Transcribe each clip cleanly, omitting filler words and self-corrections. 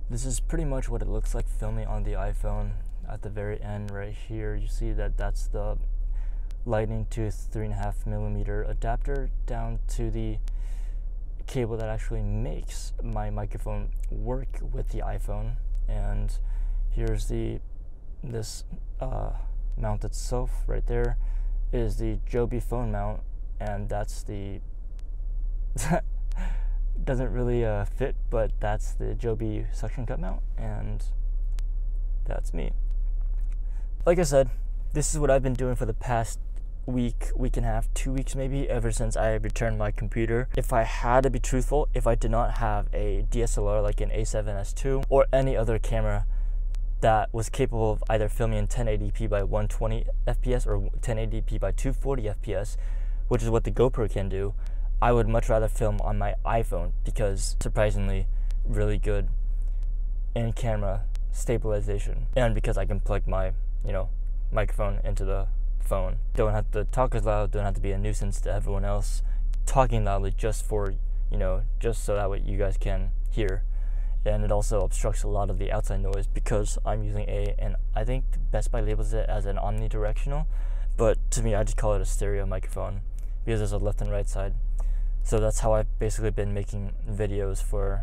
This is pretty much what it looks like filming on the iPhone. At the very end right here, you see that that's the lightning to 3.5mm adapter down to the cable that actually makes my microphone work with the iPhone. And here's this mount itself. Right there is the Joby phone mount, and that's the doesn't really fit, but that's the Joby suction cup mount, and that's me. Like I said, this is what I've been doing for the past week and a half, 2 weeks maybe, ever since I returned my computer. If I had to be truthful, if I did not have a DSLR like an A7S II or any other camera that was capable of either filming in 1080p by 120 FPS or 1080p by 240 FPS, which is what the GoPro can do, I would much rather film on my iPhone because surprisingly really good in camera stabilization, and because I can plug my microphone into the phone. Don't have to talk as loud, don't have to be a nuisance to everyone else talking loudly just for just so that way you guys can hear. And it also obstructs a lot of the outside noise because I'm using and I think Best Buy labels it as an omnidirectional, but to me I just call it a stereo microphone because there's a left and right side. So that's how I've basically been making videos for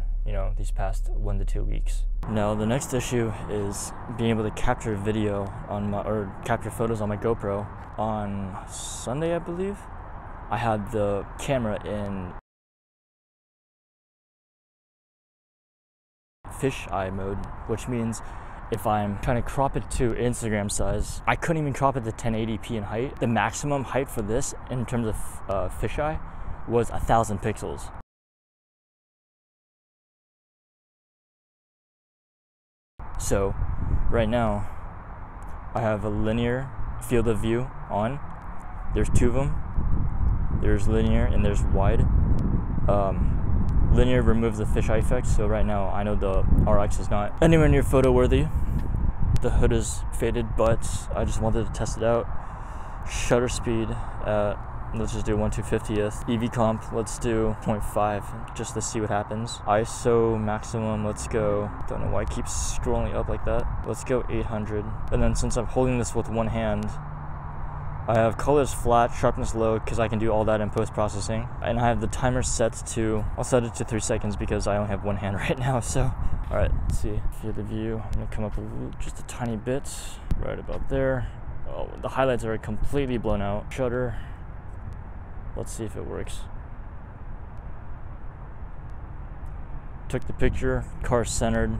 these past 1 to 2 weeks. Now the next issue is being able to capture video capture photos on my GoPro. On Sunday, I believe, I had the camera in fisheye mode, which means if I'm trying to crop it to Instagram size, I couldn't even crop it to 1080p in height. The maximum height for this in terms of fisheye was 1,000 pixels. So right now I have a linear field of view on. There's 2 of them. There's linear and there's wide. Linear removes the fisheye effect, so right now I know the RX is not anywhere near photo worthy. The hood is faded, but I just wanted to test it out. Shutter speed at, let's just do 1/250th. EV comp, let's do 0.5 just to see what happens. ISO maximum, let's go, don't know why it keeps scrolling up like that. Let's go 800. And then since I'm holding this with one hand, I have colors flat, sharpness low, because I can do all that in post-processing. And I have the timer set to, I'll set it to 3 seconds because I only have one hand right now, so. All right, let's see, field of view. I'm gonna come up just a tiny bit, right about there. Oh, the highlights are completely blown out. Shutter. Let's see if it works. Took the picture, car centered.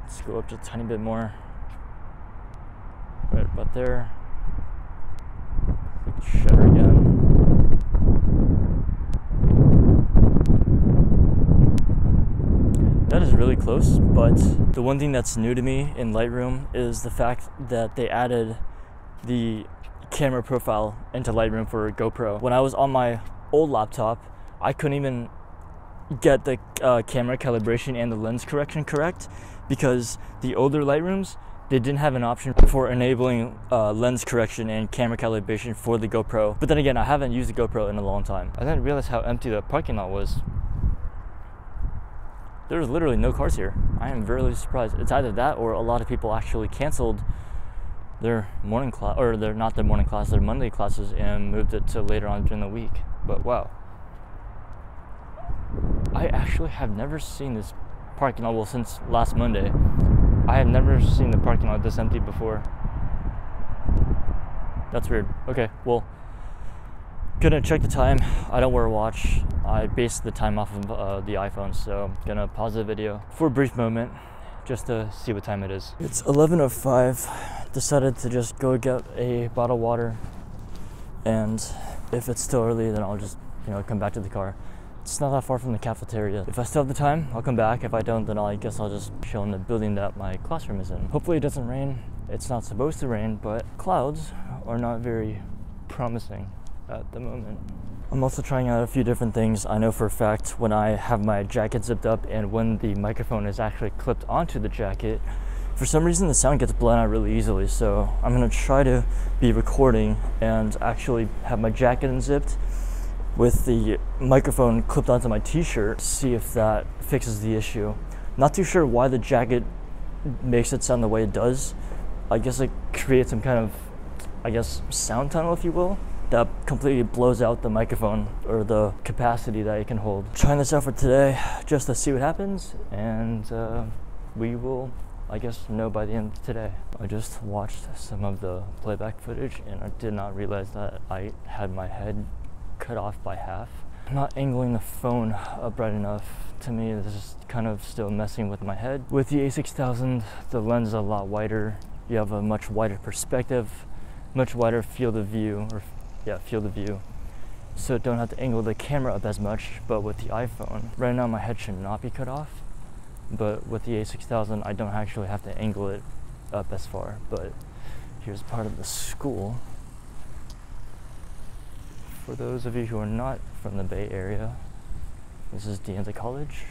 Let's go up just a tiny bit more. Right about there. Click shutter again. That is really close, but the one thing that's new to me in Lightroom is the fact that they added the camera profile into Lightroom for GoPro. When I was on my old laptop, I couldn't even get the camera calibration and the lens correction correct because the older Lightrooms, they didn't have an option for enabling lens correction and camera calibration for the GoPro. But then again, I haven't used the GoPro in a long time. I didn't realize how empty the parking lot was. There's literally no cars here. I am very surprised. It's either that or a lot of people actually canceled their morning class, or they're not their morning class, their Monday classes, and moved it to later on during the week. But wow. I actually have never seen this parking lot, well, since last Monday. I have never seen the parking lot this empty before. That's weird. Okay, well, gonna check the time. I don't wear a watch. I base the time off of the iPhone, so gonna pause the video for a brief moment just to see what time it is. It's 11:05. Decided to just go get a bottle of water, and if it's still early, then I'll just come back to the car. It's not that far from the cafeteria. If I still have the time, I'll come back. If I don't, then I guess I'll just chill in the building that my classroom is in. Hopefully it doesn't rain. It's not supposed to rain, but clouds are not very promising at the moment. I'm also trying out a few different things. I know for a fact when I have my jacket zipped up and when the microphone is actually clipped onto the jacket, for some reason the sound gets blown out really easily. So I'm gonna try to be recording and actually have my jacket unzipped with the microphone clipped onto my t-shirt, see if that fixes the issue. Not too sure why the jacket makes it sound the way it does. I guess it creates some kind of, sound tunnel, if you will, that completely blows out the microphone or the capacity that it can hold. Trying this out for today just to see what happens, and we will, know by the end of today. I just watched some of the playback footage and I did not realize that I had my head cut off by half. I'm not angling the phone upright enough. To me, this is kind of still messing with my head. With the A6000, the lens is a lot wider. You have a much wider perspective, much wider field of view, so don't have to angle the camera up as much. But with the iPhone, right now my head should not be cut off, but with the A6000 I don't actually have to angle it up as far. But here's part of the school. For those of you who are not from the Bay Area, this is Deanza College.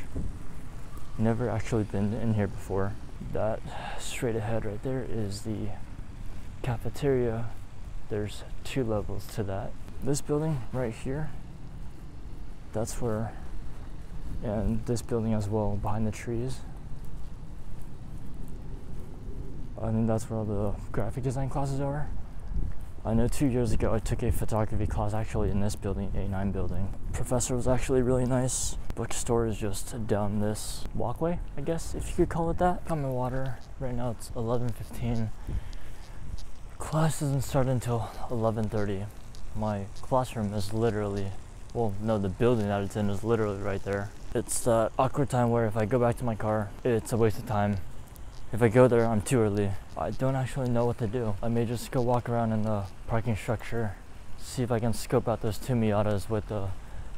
Never actually been in here before. That straight ahead right there is the cafeteria. There's 2 levels to that. This building right here, that's where, and this building as well behind the trees, I think that's where all the graphic design classes are. I know 2 years ago I took a photography class actually in this building, A9 building. Professor was actually really nice. Bookstore is just down this walkway, I guess, if you could call it that. Got my water. Right now it's 11:15. Class doesn't start until 11:30. My classroom is literally, the building that it's in is literally right there. It's that awkward time where if I go back to my car, it's a waste of time. If I go there, I'm too early. I don't actually know what to do. I may just go walk around in the parking structure, see if I can scope out those 2 Miatas with the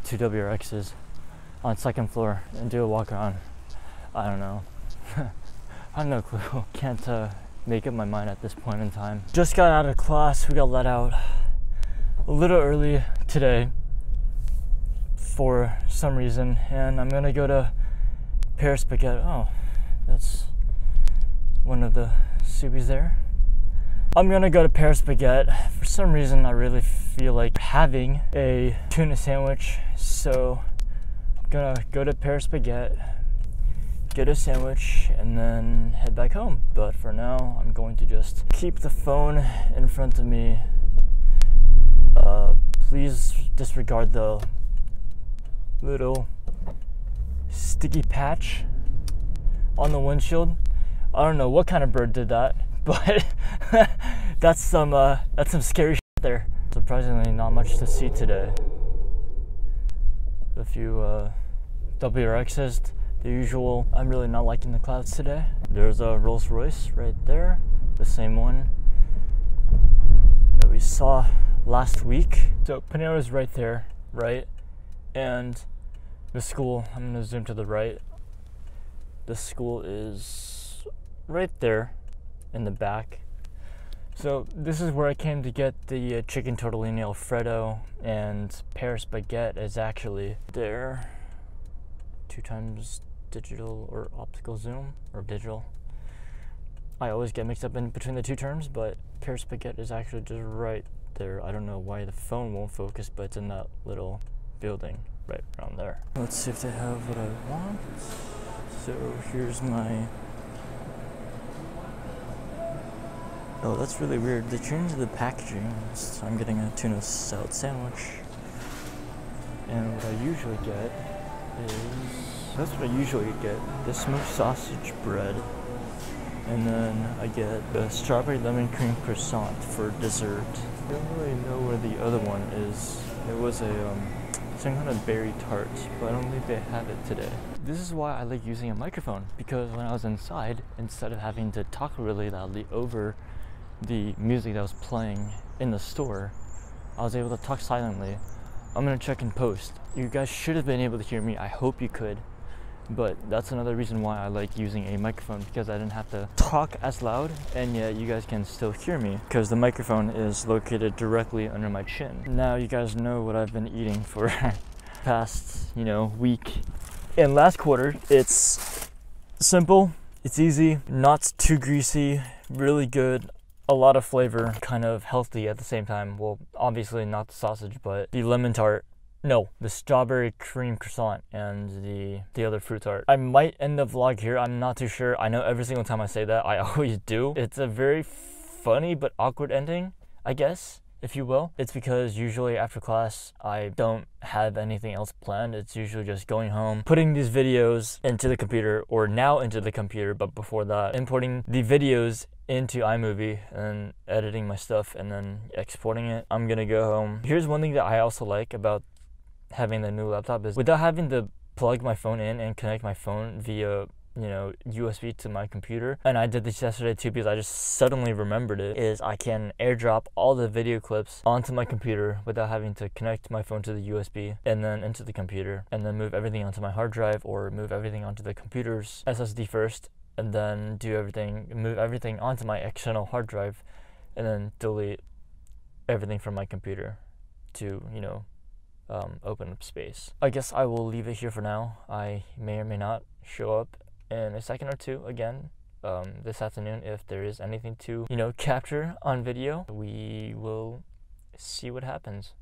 2 WRXs on 2nd floor and do a walk around. I don't know. I have no clue. Can't make up my mind at this point in time. Just got out of class. We got let out a little early today for some reason, and I'm gonna go to Paris Baguette. Oh, that's one of the Subies there. I'm gonna go to Paris Baguette. For some reason, I really feel like having a tuna sandwich, so I'm gonna go to Paris Baguette, get a sandwich, and then head back home. But for now, I'm going to just keep the phone in front of me. Please disregard the little sticky patch on the windshield. I don't know what kind of bird did that, but that's some scary shit there. Surprisingly, not much to see today. A few WRXs, the usual. I'm really not liking the clouds today. There's a Rolls Royce right there, the same one that we saw last week. So Panera is right there, right? And the school, I'm gonna zoom to the right. The school is right there in the back. So this is where I came to get the chicken tortellini Alfredo, and Paris Baguette is actually there. 2x digital or optical zoom, or digital. I always get mixed up in between the 2 terms, but Paris Baguette is actually just right there. I don't know why the phone won't focus, but it's in that little building right around there. Let's see if they have what I want. So here's my... Oh, that's really weird. They changed the packaging, so I'm getting a tuna salad sandwich. And what I usually get is... That's what I usually get. The smoked sausage bread. And then I get the strawberry lemon cream croissant for dessert. I don't really know where the other one is. It was some kind of berry tart, but I don't think they have it today. This is why I like using a microphone, because when I was inside, instead of having to talk really loudly over the music that was playing in the store, I was able to talk silently. I'm gonna check in post. You guys should have been able to hear me. I hope you could. But that's another reason why I like using a microphone, because I didn't have to talk as loud, and yet you guys can still hear me because the microphone is located directly under my chin. Now you guys know what I've been eating for past, week. In last quarter, it's simple, it's easy, not too greasy, really good, a lot of flavor, kind of healthy at the same time. Well, obviously not the sausage, but the lemon tart No, the strawberry cream croissant and the other fruit tart. I might end the vlog here. I'm not too sure. I know every single time I say that, I always do. It's a very funny but awkward ending, I guess, if you will. It's because usually after class, I don't have anything else planned. It's usually just going home, putting these videos into the computer, or now into the computer, but before that, importing the videos into iMovie and editing my stuff and then exporting it. I'm gonna go home. Here's one thing that I also like about having the new laptop is without having to plug my phone in and connect my phone via USB to my computer, and I did this yesterday too because I just suddenly remembered it, is I can airdrop all the video clips onto my computer without having to connect my phone to the USB and then into the computer, and then move everything onto my hard drive or move everything onto the computer's SSD first, and then move everything onto my external hard drive, and then delete everything from my computer to open up space. I guess I will leave it here for now. I may or may not show up in a second or two again this afternoon if there is anything to capture on video. We will see what happens.